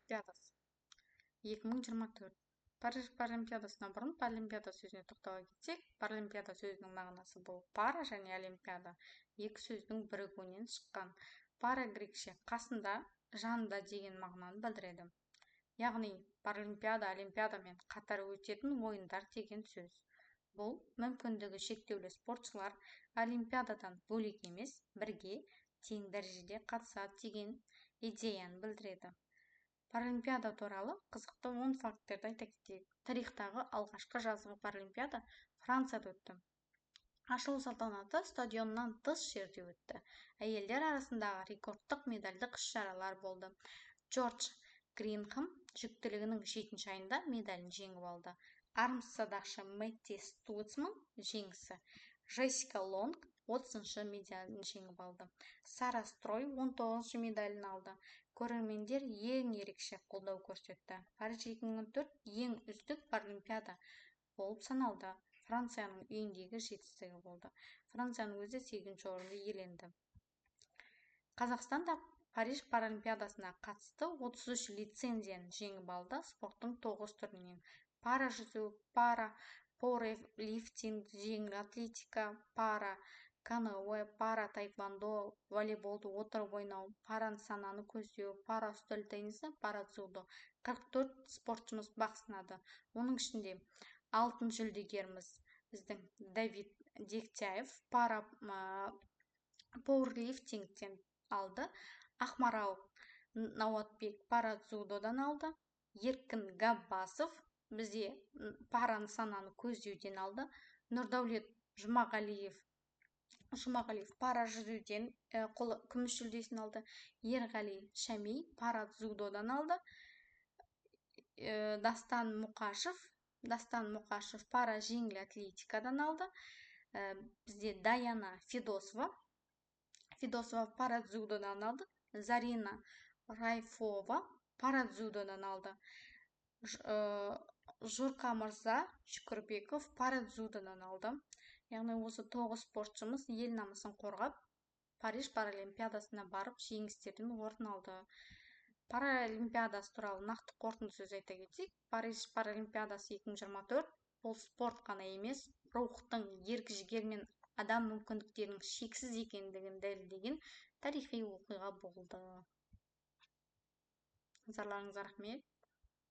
Паралимпиадасы 2024. Париж Паралимпиадасынан бұрын Паралимпиада сөзіне тоқтала кетсек, Паралимпиада сөзінің мағынасы бұл пара және олимпиада екі сөздің бірігуінен шыққан. Пара грекше қасында, жанында деген мағынаны білдіреді. Яғни Паралимпиада олимпиадамен қатар өтетін ойындар деген сөз. Бұл мүмкіндігі шектеулі спортшылар олимпиададан бөлек емес, бірге тең дәрежеде қатысады деген идеяны білдіреді. Паралимпиада туралы қызықты 10 факттерді айта кетейік. Тарихтағы алғашқы жазғы Паралимпиада Францияда өтті. Ашылу салтанаты стадионнан тыс жерде өтті. Әйелдер арасындағы рекордтық медальдық іс-шаралар болды. Джордж Гринхэм жүктілігінің 7-ші айында медалін жеңіп алды. Армс садақшы Мэтти Стуцман жеңісі. Джессика Лонг 30-шы медалін жеңіп алды. Сара Строй 19-шы медалін алды. Көрермендер ең ерекше қолдау көрсетті. Париж 2014 ең үздік Паралимпиада болып саналды. Францияның үйіндегі жетістігі болды. Францияның өзі 8-ші орынды иеленді. Қазақстан да Париж Паралимпиадасына қатысты 33 лицензияны жеңіп алды. Спорттың 9 түрінен: пара жүзу, пара пауэрлифтинг, жеңіл атлетика, пара каноэ, пара таэквондо, волейболды отырып ойнау, пара нысананы көздеу, пара үстел теннисі, пара дзюдо. 44 спортшымыз бақ сынады. Оның ішінде алтын жүлдегеріміз біздің Давид Дегтяев пара пауэрлифтингтен алды. Ақмарал Науатбек пара дзюдодан алды. Еркін Габбасов бізде пара нысананы көздеуден алды. Нұрдәулет Жұмағалиев пара жүзуден күміс жүлдесін алды. Ерғали Шәмей пара дзюдодан алды. Дастан Мұқашев пара жеңіл атлетикадан алды. Бізде Даяна Федосова пара дзюдодан алды. Зарина Райфова пара дзюдодан алды. Жұрқамырза Шүкірбеков пара дзюдодан алды. Яғни осы 9 спортшымыз ел намысын қорғап, Париж Паралимпиадасына барып, жеңістерден орын алды. Паралимпиадасы туралы нақты қорытынды сөз айта кетсек, Париж Паралимпиадасы 2024 бұл спорт қана емес, рухтың, ерік-жігер мен адам мүмкіндіктерінің шексіз екендігін дәлелдеген тарихи оқиға болды. Назарларыңызға рахмет.